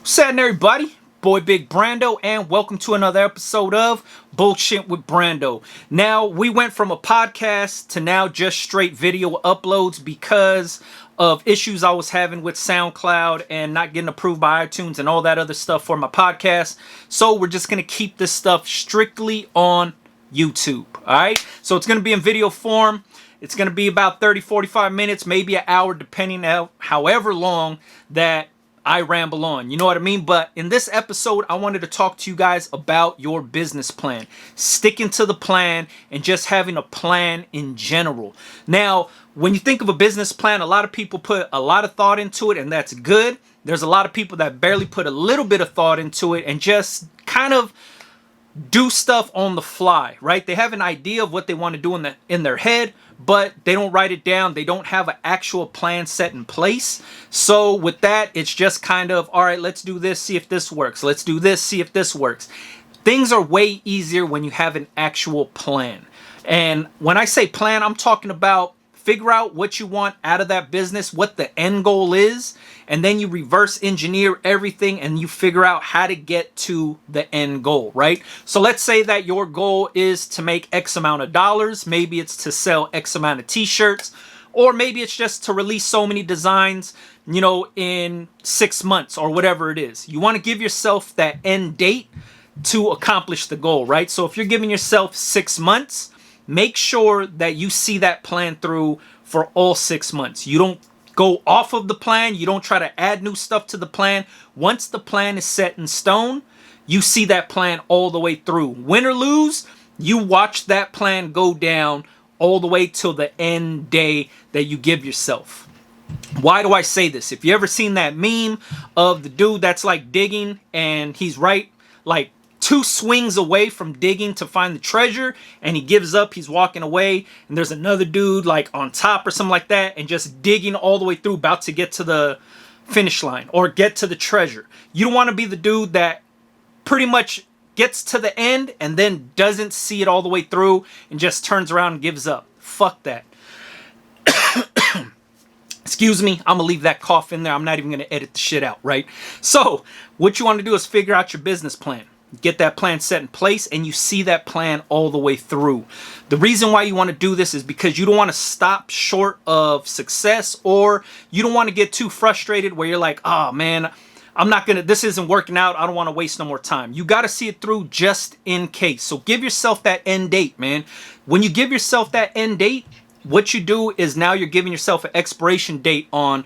What's happening, everybody? Boy Big Brando, and welcome to another episode of Bullshit with Brando. Now, we went from a podcast to now just straight video uploads because of issues I was having with SoundCloud and not getting approved by iTunes and all that other stuff for my podcast. So we're just going to keep this stuff strictly on YouTube. Alright? So it's going to be in video form. It's going to be about 30-45 minutes, maybe an hour, depending on however long that I ramble on, you know what I mean? But in this episode, I wanted to talk to you guys about your business plan, sticking to the plan, and just having a plan in general. Now, when you think of a business plan, a lot of people put a lot of thought into it, and that's good. There's a lot of people that barely put a little bit of thought into it and just kind of do stuff on the fly, right? They have an idea of what they want to do in their head, but they don't write it down. They don't have an actual plan set in place. So with that, it's just kind of, all right, let's do this, see if this works. Let's do this, see if this works. Things are way easier when you have an actual plan. And when I say plan, I'm talking about figure out what you want out of that business, what the end goal is, and then you reverse engineer everything and you figure out how to get to the end goal, right? So let's say that your goal is to make X amount of dollars. Maybe it's to sell X amount of t-shirts, or maybe it's just to release so many designs, you know, in 6 months or whatever it is. You want to give yourself that end date to accomplish the goal, right? So if you're giving yourself 6 months, make sure that you see that plan through for all 6 months. You don't go off of the plan. You don't try to add new stuff to the plan. Once the plan is set in stone, you see that plan all the way through. Win or lose, you watch that plan go down all the way till the end day that you give yourself. Why do I say this? If you ever seen that meme of the dude that's like digging and he's right like 2 swings away from digging to find the treasure, and he gives up, he's walking away, and there's another dude like on top or something like that and just digging all the way through, about to get to the finish line or get to the treasure. You don't want to be the dude that pretty much gets to the end and then doesn't see it all the way through and just turns around and gives up. Fuck that. Excuse me, I'm gonna leave that cough in there. I'm not even gonna edit the shit out, right? So what you want to do is figure out your business plan. Get that plan set in place, and you see that plan all the way through. The reason why you want to do this is because you don't want to stop short of success, or you don't want to get too frustrated where you're like, oh man, this isn't working out. I don't want to waste no more time. You got to see it through just in case. So give yourself that end date, man. When you give yourself that end date, what you do is now you're giving yourself an expiration date on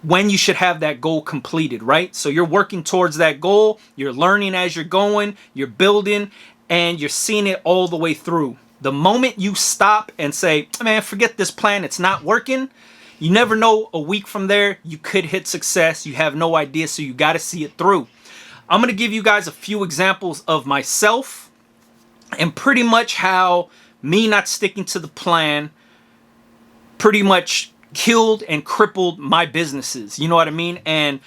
when you should have that goal completed, right? So you're working towards that goal, you're learning as you're going, you're building, and you're seeing it all the way through. The moment you stop and say, man, forget this plan, it's not working, you never know, a week from there, you could hit success. You have no idea, so you got to see it through. I'm going to give you guys a few examples of myself and pretty much how me not sticking to the plan pretty much killed and crippled my businesses. You know what I mean? And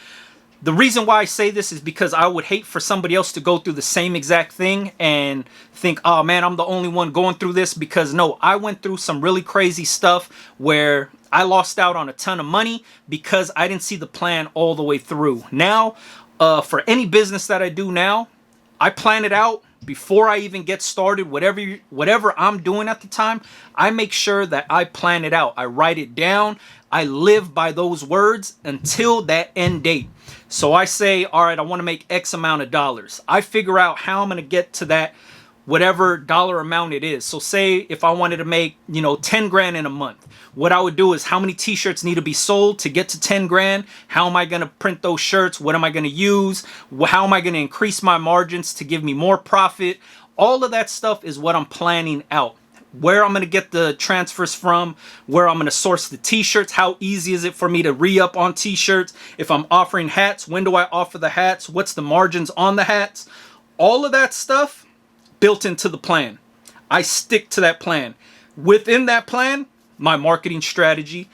the reason why I say this is because I would hate for somebody else to go through the same exact thing and think, oh man, I'm the only one going through this. Because no, I went through some really crazy stuff where I lost out on a ton of money because I didn't see the plan all the way through. Now, for any business that I do now, I plan it out before I even get started. Whatever I'm doing at the time, I make sure that I plan it out. I write it down. I live by those words until that end date. So I say, all right, I want to make X amount of dollars. I figure out how I'm going to get to that whatever dollar amount it is. So say if I wanted to make, 10 grand in a month, what I would do is how many t-shirts need to be sold to get to 10 grand? How am I going to print those shirts? What am I going to use? How am I going to increase my margins to give me more profit? All of that stuff is what I'm planning out. Where I'm going to get the transfers from, where I'm going to source the t-shirts, how easy is it for me to re-up on t-shirts? If I'm offering hats, when do I offer the hats? What's the margins on the hats? All of that stuff built into the plan. I stick to that plan. Within that plan, my marketing strategy,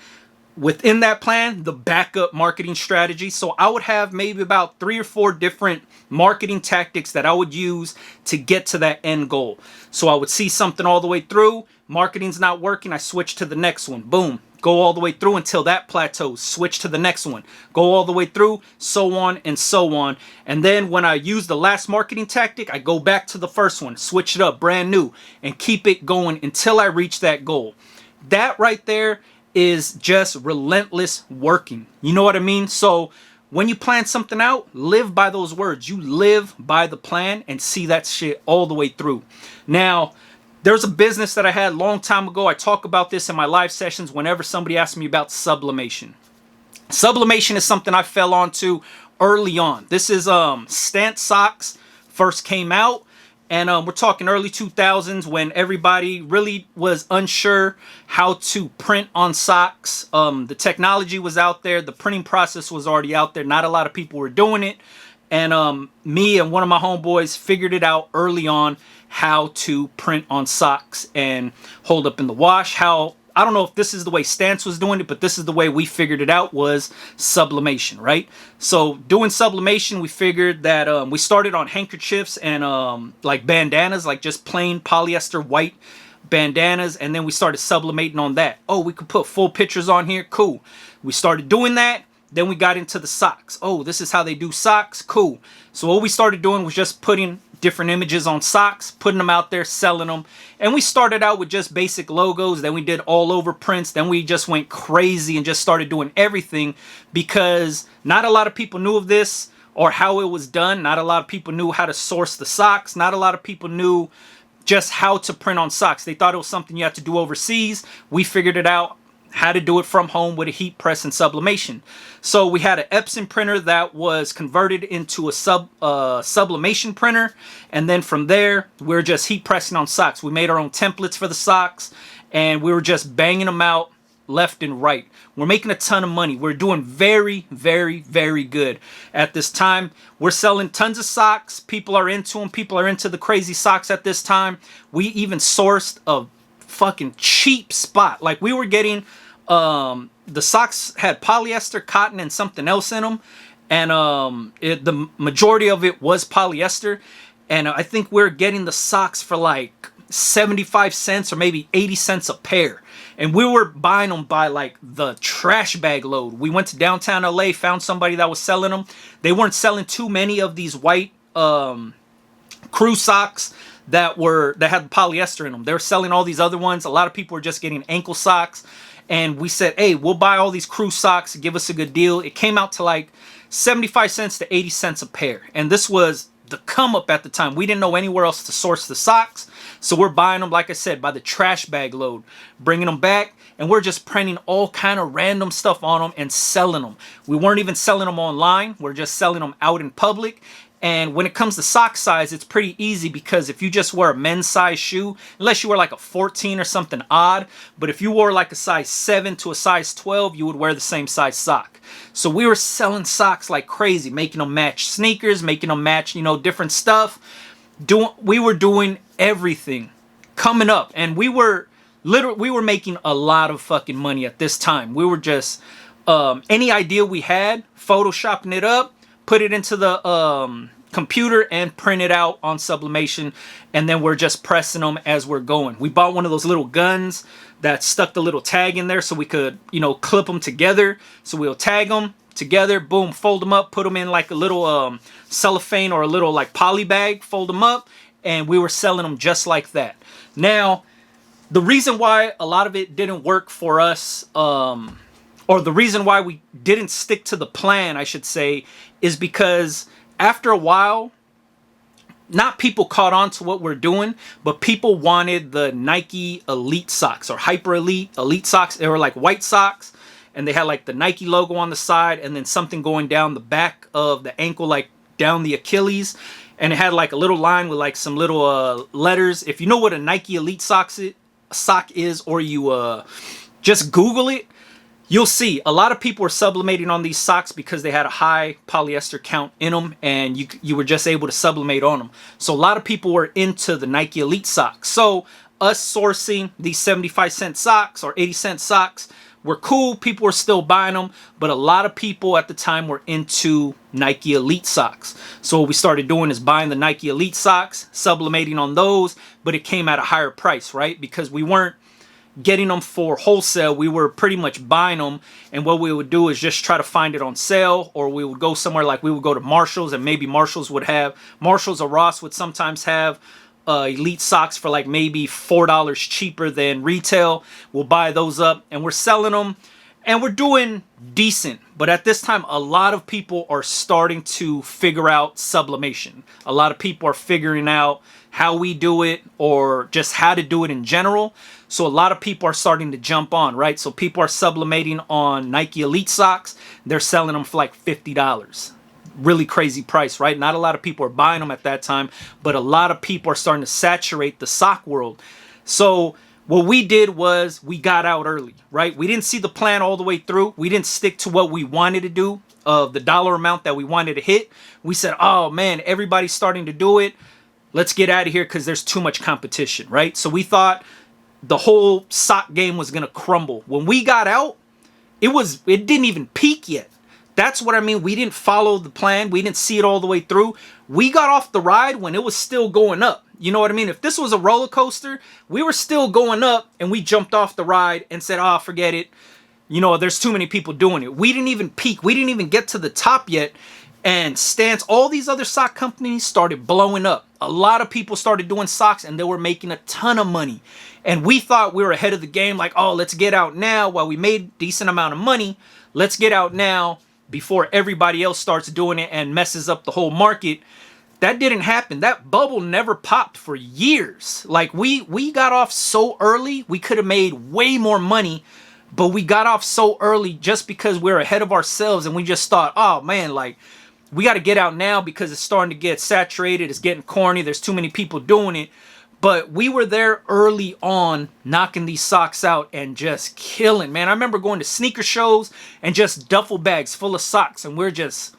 within that plan, the backup marketing strategy. So I would have maybe about 3 or 4 different marketing tactics that I would use to get to that end goal. So I would see something all the way through, marketing's not working, I switch to the next one. Boom. Go all the way through until that plateaus, switch to the next one, go all the way through, so on and so on. And then when I use the last marketing tactic, I go back to the first one, switch it up brand new, and keep it going until I reach that goal. That right there is just relentless working. You know what I mean? So when you plan something out, live by those words. You live by the plan and see that shit all the way through. Now, there's a business that I had a long time ago. I talk about this in my live sessions whenever somebody asks me about sublimation. Sublimation is something I fell onto early on. This is Stance socks first came out. And we're talking early 2000s when everybody really was unsure how to print on socks. The technology was out there. The printing process was already out there. Not a lot of people were doing it. And me and one of my homeboys figured it out early on how to print on socks and hold up in the wash. I don't know if this is the way Stance was doing it, but this is the way we figured it out, was sublimation, right? So doing sublimation, we figured that we started on handkerchiefs and like bandanas, like just plain polyester white bandanas, and then we started sublimating on that. Oh, we could put full pictures on here, cool. We started doing that. Then we got into the socks. Oh, this is how they do socks, cool. So what we started doing was just putting different images on socks, putting them out there, selling them. And we started out with just basic logos. Then we did all over prints. Then we just went crazy and just started doing everything because not a lot of people knew of this or how it was done. Not a lot of people knew how to source the socks. Not a lot of people knew just how to print on socks. They thought it was something you had to do overseas. We figured it out how to do it from home with a heat press and sublimation. So we had an Epson printer that was converted into a sublimation printer, and then from there we were just heat pressing on socks. We made our own templates for the socks, and we were just banging them out left and right. We're making a ton of money. We're doing very, very, very good at this time. We're selling tons of socks. People are into them. People are into the crazy socks at this time. We even sourced a fucking cheap spot. Like we were getting the socks had polyester, cotton, and something else in them, and the majority of it was polyester, and I think we're getting the socks for like 75 cents or maybe 80 cents a pair, and we were buying them by like the trash bag load. We went to downtown LA, found somebody that was selling them. They weren't selling too many of these white crew socks that had polyester in them. They were selling all these other ones. A lot of people were just getting ankle socks. And we said, hey, we'll buy all these crew socks, give us a good deal. It came out to like 75 cents to 80 cents a pair. And this was the come up at the time. We didn't know anywhere else to source the socks. So we're buying them, like I said, by the trash bag load, bringing them back. And we're just printing all kind of random stuff on them and selling them. We weren't even selling them online. We're just selling them out in public. And when it comes to sock size, it's pretty easy because if you just wear a men's size shoe, unless you wear like a 14 or something odd, but if you wore like a size 7 to a size 12, you would wear the same size sock. So we were selling socks like crazy, making them match sneakers, making them match, different stuff. We were doing everything coming up, and we were making a lot of fucking money at this time. We were just, any idea we had, photoshopping it up, put it into the computer and print it out on sublimation, and then we're just pressing them as we're going. We bought one of those little guns that stuck the little tag in there so we could, clip them together. So we'll tag them together, boom, fold them up, put them in like a little cellophane or a little like poly bag, fold them up, and we were selling them just like that. Now, the reason why a lot of it didn't work for us, or the reason why we didn't stick to the plan, I should say, is because after a while, not people caught on to what we're doing, but people wanted the Nike Elite socks or Hyper Elite socks. They were like white socks, and they had like the Nike logo on the side and then something going down the back of the ankle, like down the Achilles. And it had like a little line with like some little letters. If you know what a Nike Elite sock is, or you just Google it, you'll see a lot of people were sublimating on these socks because they had a high polyester count in them, and you were just able to sublimate on them. So a lot of people were into the Nike Elite socks. So us sourcing these 75-cent socks or 80-cent socks were cool. People were still buying them, but a lot of people at the time were into Nike Elite socks. So what we started doing is buying the Nike Elite socks, sublimating on those, but it came at a higher price, right? Because we weren't getting them for wholesale. We were pretty much buying them, and what we would do is just try to find it on sale, or we would go somewhere, like we would go to Marshalls, and maybe Marshalls or Ross would sometimes have Elite socks for like maybe $4 cheaper than retail. We'll buy those up and we're selling them and we're doing decent. But at this time, a lot of people are starting to figure out sublimation. A lot of people are figuring out how we do it, or just how to do it in general. So a lot of people are starting to jump on, right? So people are sublimating on Nike Elite socks. They're selling them for like $50. Really crazy price, right? Not a lot of people are buying them at that time, but a lot of people are starting to saturate the sock world. So what we did was we got out early, right? We didn't see the plan all the way through. We didn't stick to what we wanted to do, of the dollar amount that we wanted to hit. We said, oh man, everybody's starting to do it. Let's get out of here because there's too much competition, right? So we thought the whole sock game was going to crumble. When we got out, it didn't even peak yet. That's what I mean. We didn't follow the plan. We didn't see it all the way through. We got off the ride when it was still going up. You know what I mean? If this was a roller coaster, we were still going up and we jumped off the ride and said, oh, forget it. You know, there's too many people doing it. We didn't even peak. We didn't even get to the top yet. And Stance, all these other sock companies started blowing up. A lot of people started doing socks and they were making a ton of money. And we thought we were ahead of the game. Like, oh, let's get out now. While we made a decent amount of money, let's get out now before everybody else starts doing it and messes up the whole market. That didn't happen. That bubble never popped for years. Like we got off so early, we could have made way more money, but we got off so early just because we're ahead of ourselves and we just thought, oh man, like we got to get out now because it's starting to get saturated. It's getting corny. There's too many people doing it. But we were there early on, knocking these socks out and just killing, man. I remember going to sneaker shows and just duffel bags full of socks, and we're just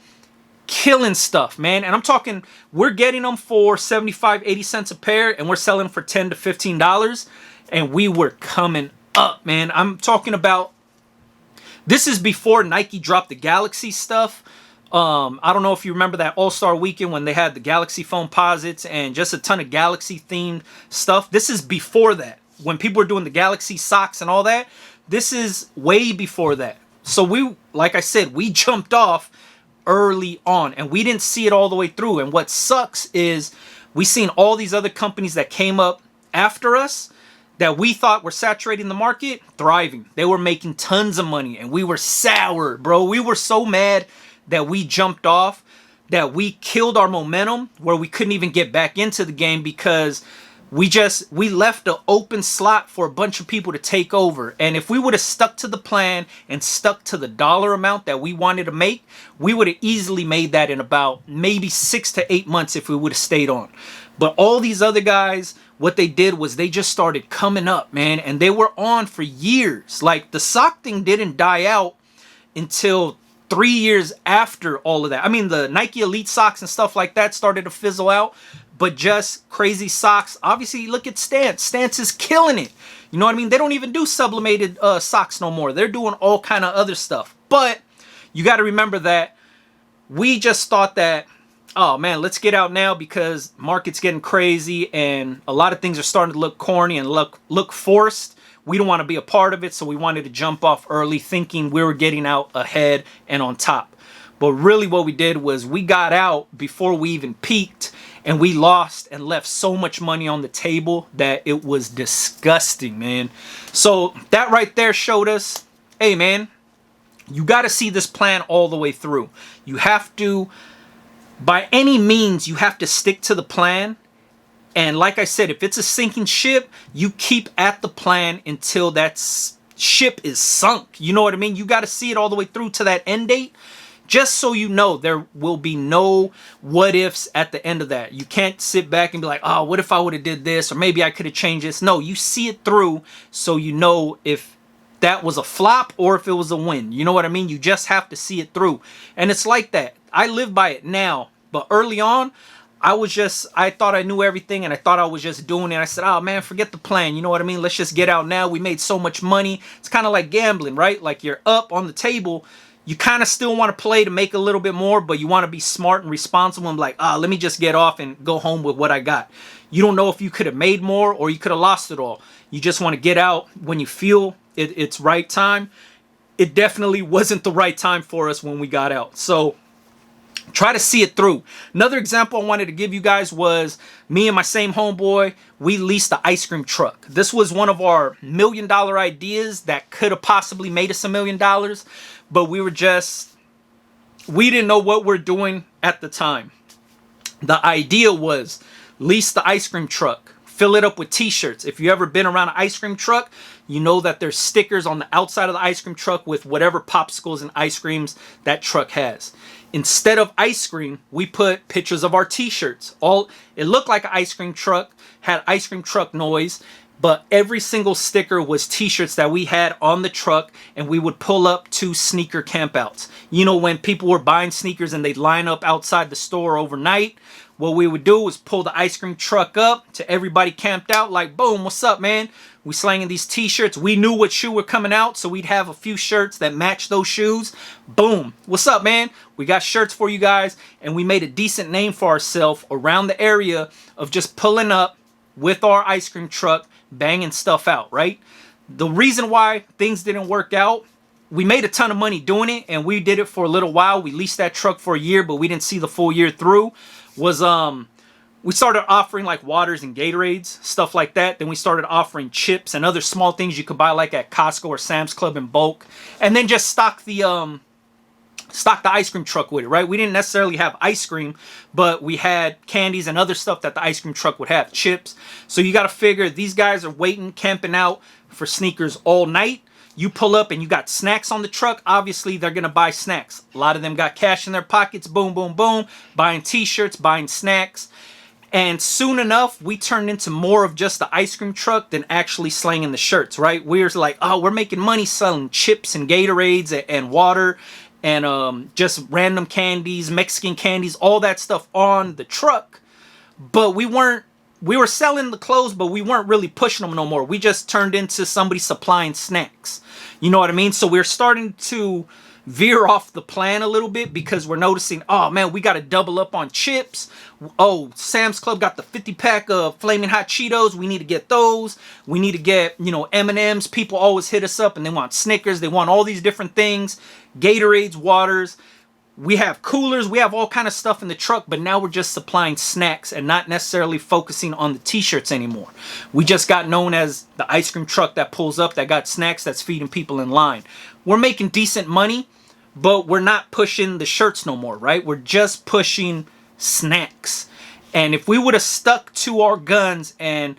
killing stuff, man. And I'm talking, we're getting them for 75, 80 cents a pair, and we're selling for $10 to $15, and we were coming up, man. I'm talking about, this is before Nike dropped the Galaxy stuff. I don't know if you remember that All-Star weekend when they had the Galaxy Foamposites and just a ton of Galaxy themed stuff. This is before that. When people were doing the Galaxy socks and all that, this is way before that. So we, like I said, we jumped off early on and we didn't see it all the way through. And what sucks is we seen all these other companies that came up after us that we thought were saturating the market, thriving. They were making tons of money and we were sour, bro. We were so mad that we jumped off, that we killed our momentum, where we couldn't even get back into the game because we left an open slot for a bunch of people to take over. And if we would have stuck to the plan and stuck to the dollar amount that we wanted to make, we would have easily made that in about maybe 6 to 8 months if we would have stayed on. But all these other guys, what they did was they just started coming up, man, and they were on for years. Like the sock thing didn't die out until 3 years after all of that. I mean, the Nike Elite socks and stuff like that started to fizzle out, but just crazy socks. Obviously, look at Stance. Stance is killing it. You know what I mean? They don't even do sublimated socks no more. They're doing all kind of other stuff. But you got to remember that we just thought that, oh man, let's get out now because market's getting crazy and a lot of things are starting to look corny and look forced. We don't want to be a part of it, so we wanted to jump off early thinking we were getting out ahead and on top. But really what we did was we got out before we even peaked, and we lost and left so much money on the table that it was disgusting, man. So that right there showed us, hey man, you got to see this plan all the way through. You have to, by any means, you have to stick to the plan. And like I said, if it's a sinking ship, you keep at the plan until that ship is sunk. You know what I mean? You got to see it all the way through to that end date, just so you know there will be no what ifs at the end of that. You can't sit back and be like, oh, what if I would have did this? Or maybe I could have changed this. No, you see it through so you know if that was a flop or if it was a win. You know what I mean? You just have to see it through. And it's like that. I live by it now. But early on, I thought I knew everything and I thought I was just doing it. I said, oh man, forget the plan. You know what I mean? Let's just get out now. We made so much money. It's kind of like gambling, right? Like you're up on the table. You kind of still want to play to make a little bit more, but you want to be smart and responsible and like, let me just get off and go home with what I got. You don't know if you could have made more or you could have lost it all. You just want to get out when you feel it's right time. It definitely wasn't the right time for us when we got out. So try to see it through. Another example I wanted to give you guys was me and my same homeboy. We leased the ice cream truck. This was one of our $1 million ideas that could have possibly made us $1 million, but we didn't know what we're doing at the time. The idea was lease the ice cream truck, fill it up with t-shirts. If you ever been around an ice cream truck, you know that there's stickers on the outside of the ice cream truck with whatever popsicles and ice creams that truck has. Instead of ice cream, we put pictures of our t-shirts. It looked like an ice cream truck, had ice cream truck noise, but every single sticker was t-shirts that we had on the truck, and we would pull up to sneaker campouts. You know, when people were buying sneakers and they'd line up outside the store overnight, what we would do was pull the ice cream truck up to everybody camped out, like, boom, what's up, man? We slanging these t-shirts. We knew what shoe were coming out, so we'd have a few shirts that match those shoes. Boom, what's up, man? We got shirts for you guys, and we made a decent name for ourselves around the area of just pulling up with our ice cream truck, banging stuff out, right? The reason why things didn't work out, we made a ton of money doing it, and we did it for a little while. We leased that truck for a year, but we didn't see the full year through. We started offering like waters and Gatorades, stuff like that. Then we started offering chips and other small things you could buy like at Costco or Sam's Club in bulk, and then just stock the ice cream truck with it, right? We didn't necessarily have ice cream, but we had candies and other stuff that the ice cream truck would have, chips. So you got to figure these guys are waiting, camping out for sneakers all night. You pull up and you got snacks on the truck. Obviously, they're going to buy snacks. A lot of them got cash in their pockets. Boom, boom, boom. Buying t-shirts, buying snacks. And soon enough, we turned into more of just the ice cream truck than actually slanging the shirts, right? We're like, oh, we're making money selling chips and Gatorades and water and just random candies, Mexican candies, all that stuff on the truck. But we were selling the clothes, but we weren't really pushing them no more. We just turned into somebody supplying snacks. You know what I mean? So we're starting to veer off the plan a little bit because we're noticing, oh man, we got to double up on chips. Oh, Sam's Club got the 50-pack of Flaming Hot Cheetos. We need to get those. We need to get, M&Ms. People always hit us up and they want Snickers. They want all these different things. Gatorades, waters. We have coolers, we have all kind of stuff in the truck, but now we're just supplying snacks and not necessarily focusing on the t-shirts anymore. We just got known as the ice cream truck that pulls up, that got snacks, that's feeding people in line. We're making decent money, but we're not pushing the shirts no more, right? We're just pushing snacks. And if we would have stuck to our guns and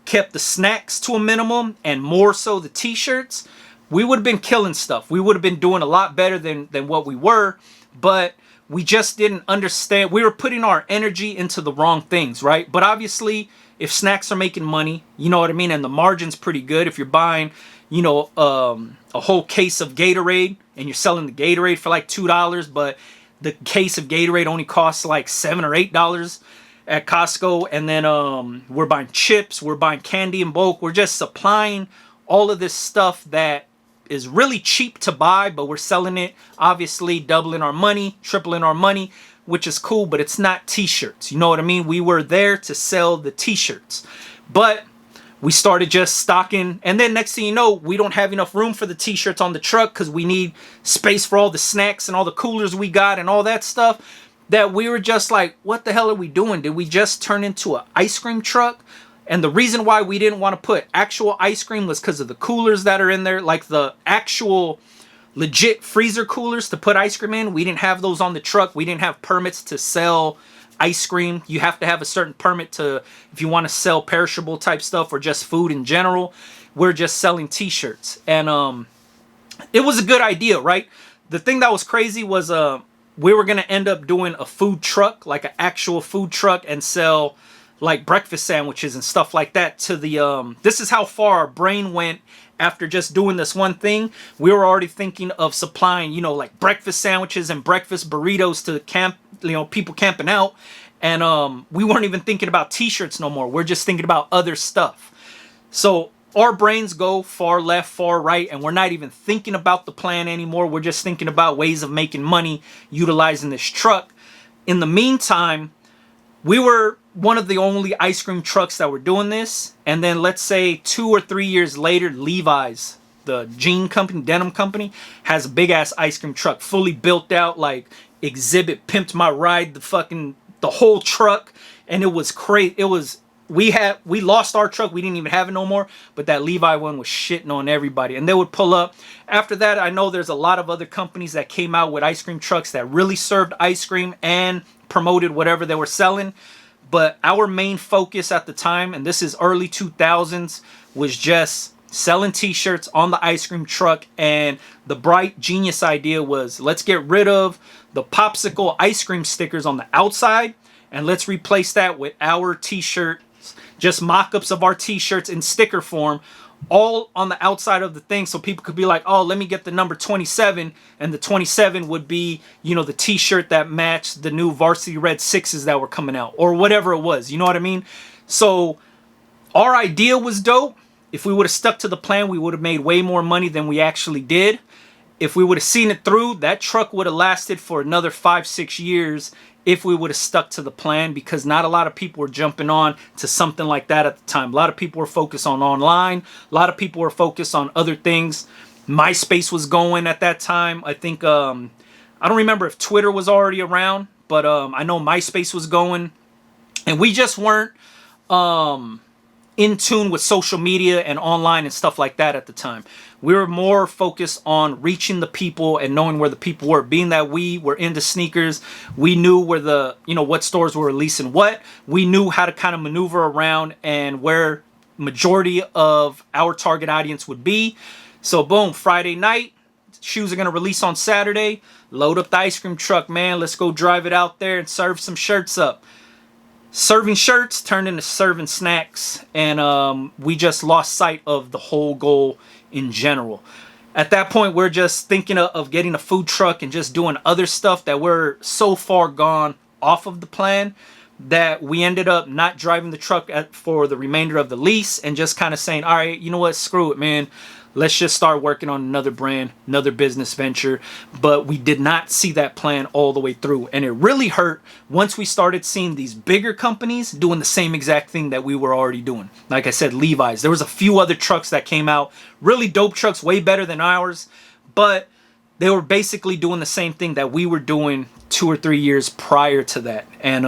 kept the snacks to a minimum and more so the t-shirts, we would have been killing stuff. We would have been doing a lot better than what we were. But we just didn't understand. We were putting our energy into the wrong things, right? But obviously, if snacks are making money, you know what I mean? And the margin's pretty good. If you're buying, a whole case of Gatorade and you're selling the Gatorade for like $2, but the case of Gatorade only costs like $7 or $8 at Costco. And then we're buying chips, we're buying candy in bulk. We're just supplying all of this stuff that is really cheap to buy, but we're selling it, obviously doubling our money, tripling our money, which is cool, but it's not t-shirts. You know what I mean? We were there to sell the t-shirts, but we started just stocking, and then next thing you know, we don't have enough room for the t-shirts on the truck because we need space for all the snacks and all the coolers we got and all that stuff, that we were just like, what the hell are we doing? Did we just turn into an ice cream truck? And the reason why we didn't want to put actual ice cream was because of the coolers that are in there, like the actual legit freezer coolers to put ice cream in. We didn't have those on the truck. We didn't have permits to sell ice cream. You have to have a certain permit if you want to sell perishable type stuff or just food in general. We're just selling t-shirts. And it was a good idea, right? The thing that was crazy was we were going to end up doing a food truck, like an actual food truck, and sell like breakfast sandwiches and stuff like that to the this is how far our brain went after just doing this one thing, we were already thinking of supplying, you know, like breakfast sandwiches and breakfast burritos to camp, you know, people camping out. And we weren't even thinking about t-shirts no more. We're just thinking about other stuff. So our brains go far left, far right, and we're not even thinking about the plan anymore. We're just thinking about ways of making money utilizing this truck. In the meantime, we were one of the only ice cream trucks that were doing this. And then let's say 2 or 3 years later, Levi's, the jean company, denim company, has a big ass ice cream truck, fully built out, like exhibit, pimped my ride, the whole truck. And it was crazy. It was, we lost our truck. We didn't even have it no more. But that Levi one was shitting on everybody. And they would pull up. After that, I know there's a lot of other companies that came out with ice cream trucks that really served ice cream and promoted whatever they were selling. But our main focus at the time, and this is early 2000s, was just selling t-shirts on the ice cream truck. And the bright genius idea was, let's get rid of the popsicle ice cream stickers on the outside, and let's replace that with our t-shirts, just mock-ups of our t-shirts in sticker form, all on the outside of the thing, so people could be like, oh, let me get the number 27, and the 27 would be, you know, the t-shirt that matched the new Varsity Red 6s that were coming out, or whatever it was, you know what I mean? So our idea was dope. If we would have stuck to the plan, we would have made way more money than we actually did. If we would have seen it through, that truck would have lasted for another 5-6 years if we would have stuck to the plan, because not a lot of people were jumping on to something like that at the time. A lot of people were focused on online. A lot of people were focused on other things. MySpace was going at that time. I think, I don't remember if Twitter was already around, but I know MySpace was going. And we just weren't in tune with social media and online and stuff like that at the time. We were more focused on reaching the people and knowing where the people were. Being that we were into sneakers, we knew where the, you know, what stores were releasing what. We knew how to kind of maneuver around and where majority of our target audience would be. So boom, Friday night, shoes are going to release on Saturday. Load up the ice cream truck, man. Let's go drive it out there and serve some shirts up. Serving shirts turned into serving snacks, and we just lost sight of the whole goal in general. At that point, we're just thinking of getting a food truck and just doing other stuff that we're so far gone off of the plan that we ended up not driving the truck for the remainder of the lease and just kind of saying, all right, you know what, screw it, man. Let's just start working on another brand, another business venture. But we did not see that plan all the way through. And it really hurt once we started seeing these bigger companies doing the same exact thing that we were already doing. Like I said, Levi's. There was a few other trucks that came out. Really dope trucks, way better than ours. But they were basically doing the same thing that we were doing 2 or 3 years prior to that. And,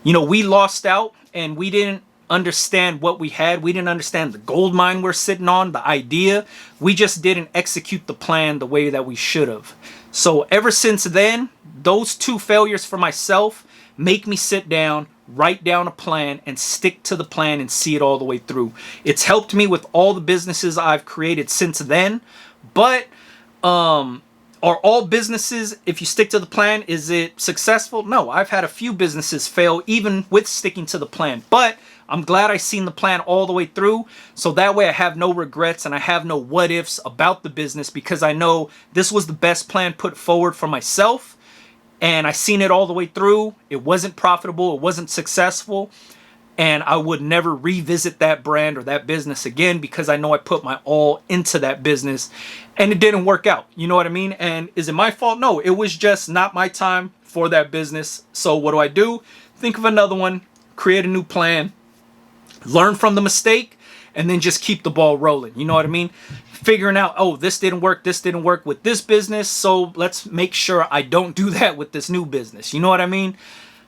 you know, we lost out and we didn't understand what we had. We didn't understand the gold mine we're sitting on, the idea. We just didn't execute the plan the way that we should have. So ever since then, those 2 failures for myself make me sit down, write down a plan, and stick to the plan and see it all the way through. It's helped me with all the businesses I've created since then. But are all businesses, if you stick to the plan, is it successful? No, I've had a few businesses fail even with sticking to the plan. But I'm glad I seen the plan all the way through, so that way I have no regrets and I have no what ifs about the business, because I know this was the best plan put forward for myself, and I seen it all the way through. It wasn't profitable, it wasn't successful, and I would never revisit that brand or that business again, because I know I put my all into that business and it didn't work out. You know what I mean? And is it my fault? No, it was just not my time for that business. So what do? Think of another one, create a new plan, learn from the mistake, and then just keep the ball rolling. You know what I mean? Figuring out, oh, this didn't work with this business, so let's make sure I don't do that with this new business. You know what I mean?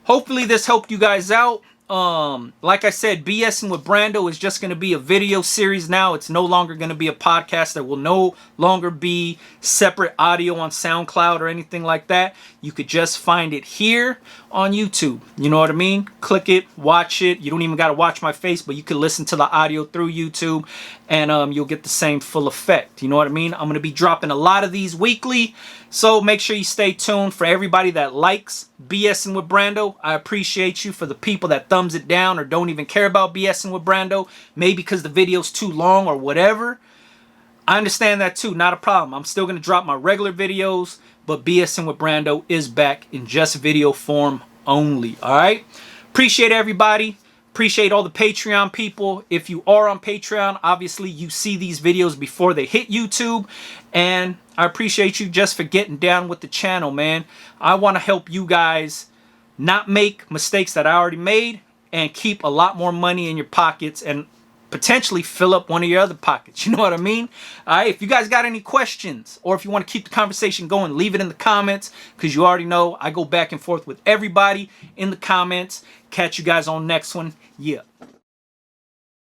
Hopefully this helped you guys out. Like I said, BSing with Brando is just going to be a video series now. It's no longer going to be a podcast. There will no longer be separate audio on SoundCloud or anything like that. You could just find it here on YouTube. You know what I mean? Click it, watch it. You don't even got to watch my face, but you can listen to the audio through YouTube, and you'll get the same full effect. You know what I mean? I'm going to be dropping a lot of these weekly, so make sure you stay tuned. For everybody that likes BSing with Brando, I appreciate you. For the people that thumbs it down or don't even care about BSing with Brando, maybe because the video's too long or whatever, I understand that too. Not a problem. I'm still going to drop my regular videos, but BSing with Brando is back in just video form only. All right. Appreciate everybody. Appreciate all the Patreon people. If you are on Patreon, obviously you see these videos before they hit YouTube. And I appreciate you just for getting down with the channel, man. I want to help you guys not make mistakes that I already made and keep a lot more money in your pockets and potentially fill up one of your other pockets. You know what I mean? All right. If you guys got any questions or if you want to keep the conversation going, leave it in the comments, because you already know I go back and forth with everybody in the comments. Catch you guys on next one. Yeah.